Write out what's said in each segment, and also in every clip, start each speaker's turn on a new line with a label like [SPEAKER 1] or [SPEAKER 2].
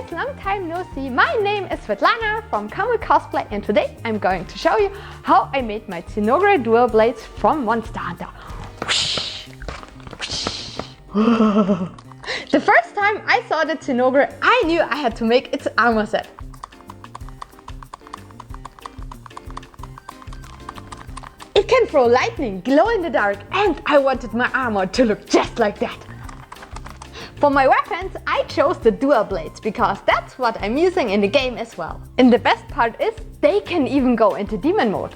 [SPEAKER 1] guys, long time no see. My name is Svetlana from Zinogre Cosplay, and today I'm going to show you how I made my Zinogre dual blades from Monster Hunter. The first time I saw the Zinogre, I knew I had to make its armor set. It can throw lightning, glow in the dark, and I wanted my armor to look just like that. For my weapons, I chose the dual blades because that's what I'm using in the game as well. And the best part is, they can even go into demon mode.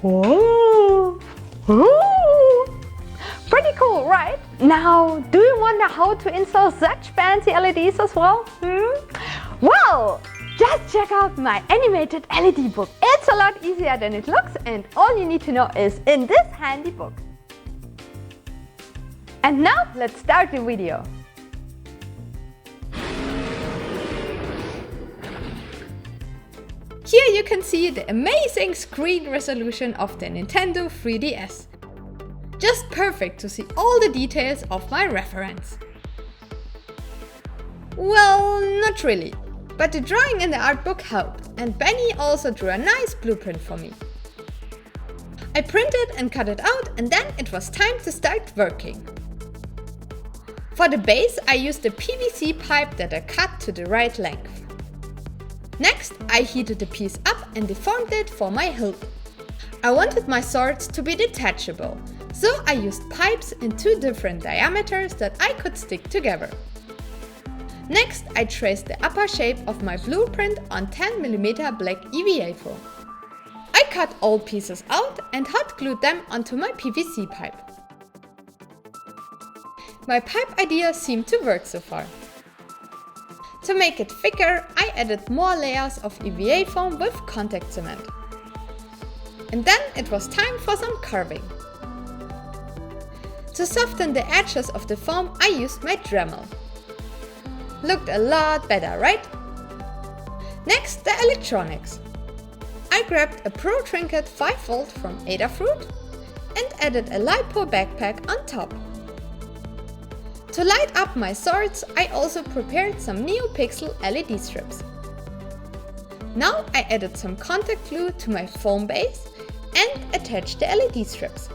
[SPEAKER 1] Whoa. Whoa. Pretty cool, right? Now, do you wonder how to install such fancy LEDs as well? Well, just check out my animated LED book. It's a lot easier than it looks, and all you need to know is in this handy book. And now let's start the video. Here you can see the amazing screen resolution of the Nintendo 3DS. Just perfect to see all the details of my reference. Well, not really, but the drawing in the art book helped, and Benny also drew a nice blueprint for me. I printed and cut it out, and then it was time to start working. For the base, I used a PVC pipe that I cut to the right length. Next, I heated the piece up and deformed it for my hilt. I wanted my swords to be detachable, so I used pipes in 2 different diameters that I could stick together. Next, I traced the upper shape of my blueprint on 10mm black EVA foam. I cut all pieces out and hot glued them onto my PVC pipe. My pipe idea seemed to work so far. To make it thicker, I added more layers of EVA foam with contact cement. And then it was time for some carving. To soften the edges of the foam, I used my Dremel. Looked a lot better, right? Next, the electronics. I grabbed a Pro Trinket 5V from Adafruit and added a LiPo backpack on top. To light up my swords, I also prepared some NeoPixel LED strips. Now I added some contact glue to my foam base and attached the LED strips.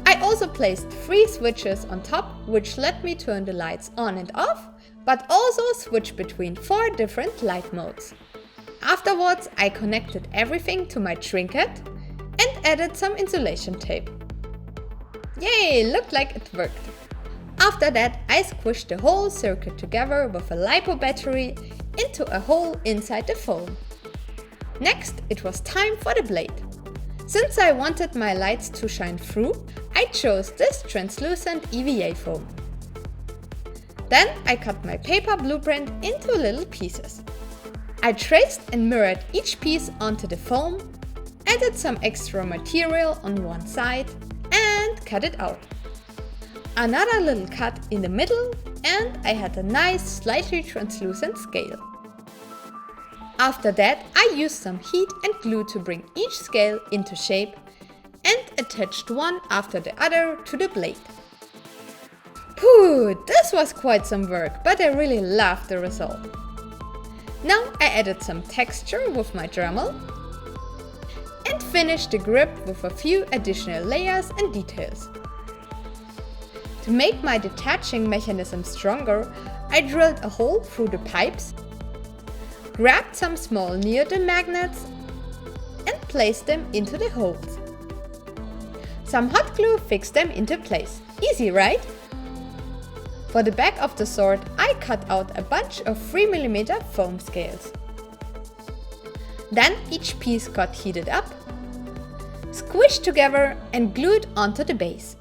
[SPEAKER 1] I also placed 3 switches on top, which let me turn the lights on and off, but also switch between 4 different light modes. Afterwards, I connected everything to my trinket and added some insulation tape. Yay, looked like it worked. After that, I squished the whole circuit together with a LiPo battery into a hole inside the foam. Next, it was time for the blade. Since I wanted my lights to shine through, I chose this translucent EVA foam. Then I cut my paper blueprint into little pieces. I traced and mirrored each piece onto the foam, added some extra material on one side and cut it out. Another little cut in the middle, and I had a nice slightly translucent scale. After that, I used some heat and glue to bring each scale into shape and attached one after the other to the blade. Phew, this was quite some work, but I really loved the result. Now I added some texture with my Dremel and finished the grip with a few additional layers and details. To make my detaching mechanism stronger, I drilled a hole through the pipes, grabbed some small neodymium magnets and placed them into the holes. Some hot glue fixed them into place. Easy, right? For the back of the sword, I cut out a bunch of 3mm foam scales. Then each piece got heated up, squished together and glued onto the base.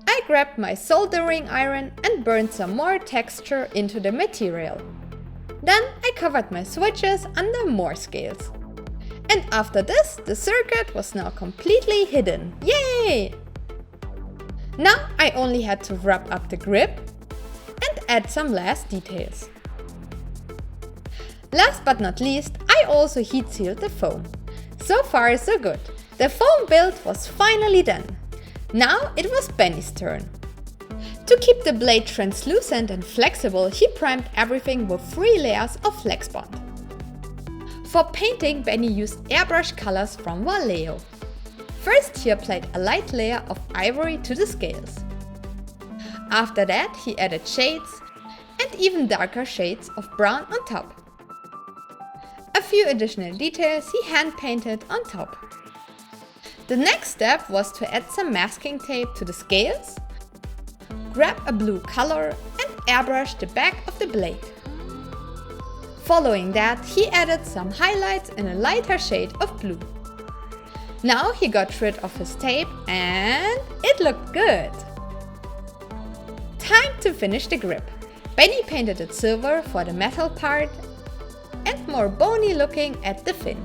[SPEAKER 1] I grabbed my soldering iron and burned some more texture into the material. Then I covered my switches under more scales. And after this, the circuit was now completely hidden. Yay! Now I only had to wrap up the grip and add some last details. Last but not least, I also heat sealed the foam. So far so good. The foam build was finally done. Now it was Benny's turn. To keep the blade translucent and flexible, he primed everything with 3 layers of Flex Bond. For painting, Benny used airbrush colors from Vallejo. First, he applied a light layer of ivory to the scales. After that, he added shades and even darker shades of brown on top. A few additional details he hand-painted on top. The next step was to add some masking tape to the scales, grab a blue color and airbrush the back of the blade. Following that, he added some highlights in a lighter shade of blue. Now he got rid of his tape and it looked good. Time to finish the grip. Benny painted it silver for the metal part and more bony looking at the fin.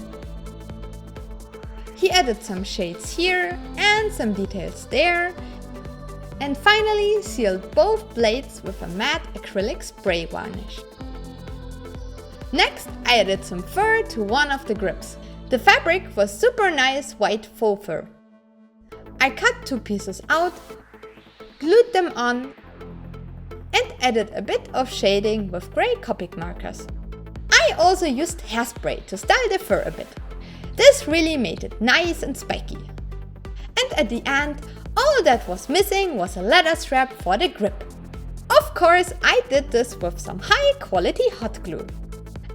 [SPEAKER 1] He added some shades here and some details there, and finally sealed both blades with a matte acrylic spray varnish. Next, I added some fur to one of the grips. The fabric was super nice white faux fur. I cut 2 pieces out, glued them on, and added a bit of shading with grey Copic markers. I also used hairspray to style the fur a bit. This really made it nice and spiky. And at the end, all that was missing was a leather strap for the grip. Of course, I did this with some high quality hot glue.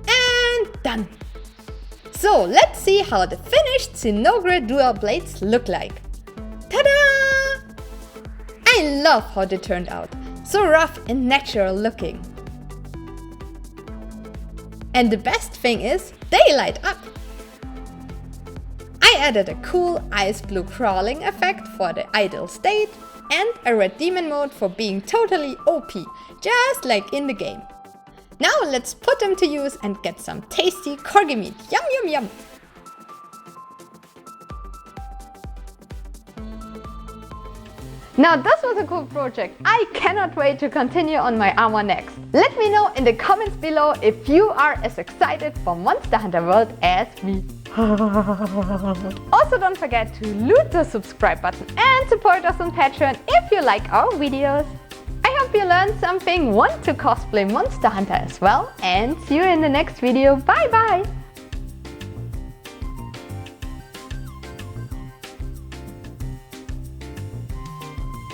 [SPEAKER 1] And done! So let's see how the finished Zinogre dual blades look like. Ta-da! I love how they turned out, so rough and natural looking. And the best thing is, they light up. I added a cool ice blue crawling effect for the ideal state and a red demon mode for being totally OP, just like in the game. Now let's put them to use and get some tasty corgi meat. Yum yum yum! Now this was a cool project. I cannot wait to continue on my armor next. Let me know in the comments below if you are as excited for Monster Hunter World as me. Also don't forget to loot the subscribe button and support us on Patreon if you like our videos. I hope you learned something, want to cosplay Monster Hunter as well, and see you in the next video. Bye bye!